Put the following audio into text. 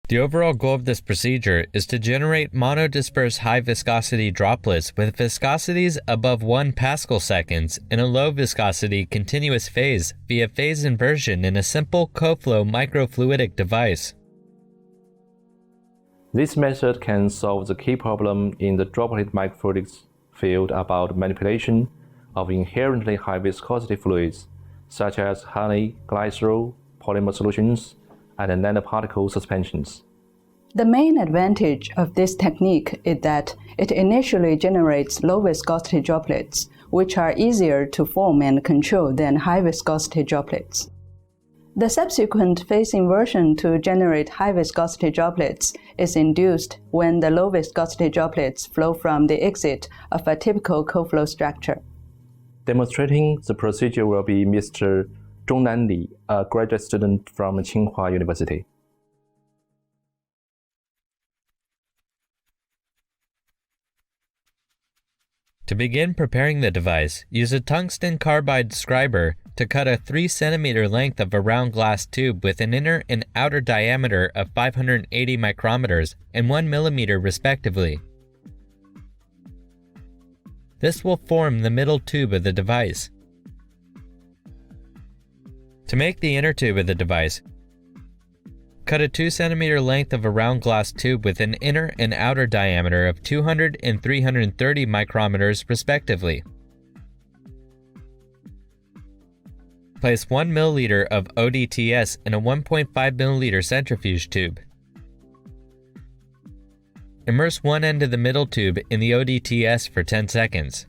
The overall goal of this procedure is to generate monodisperse high-viscosity droplets with viscosities above 1 pascal-seconds in a low-viscosity continuous phase via phase inversion in a simple co-flow microfluidic device. This method can solve the key problem in the droplet microfluidics field about manipulation of inherently high-viscosity fluids, such as honey, glycerol, polymer solutions, and nanoparticle suspensions. The main advantage of this technique is that it initially generates low-viscosity droplets, which are easier to form and control than high-viscosity droplets. The subsequent phase inversion to generate high-viscosity droplets is induced when the low-viscosity droplets flow from the exit of a typical co-flow structure. Demonstrating the procedure will be Mr. Zhongnan, a graduate student from Tsinghua University. To begin preparing the device, use a tungsten carbide scriber to cut a 3 cm length of a round glass tube with an inner and outer diameter of 580 micrometers and 1 mm respectively. This will form the middle tube of the device. To make the inner tube of the device, cut a 2 cm length of a round glass tube with an inner and outer diameter of 200 and 330 micrometers respectively. Place 1 ml of ODTS in a 1.5 ml centrifuge tube. Immerse one end of the middle tube in the ODTS for 10 seconds.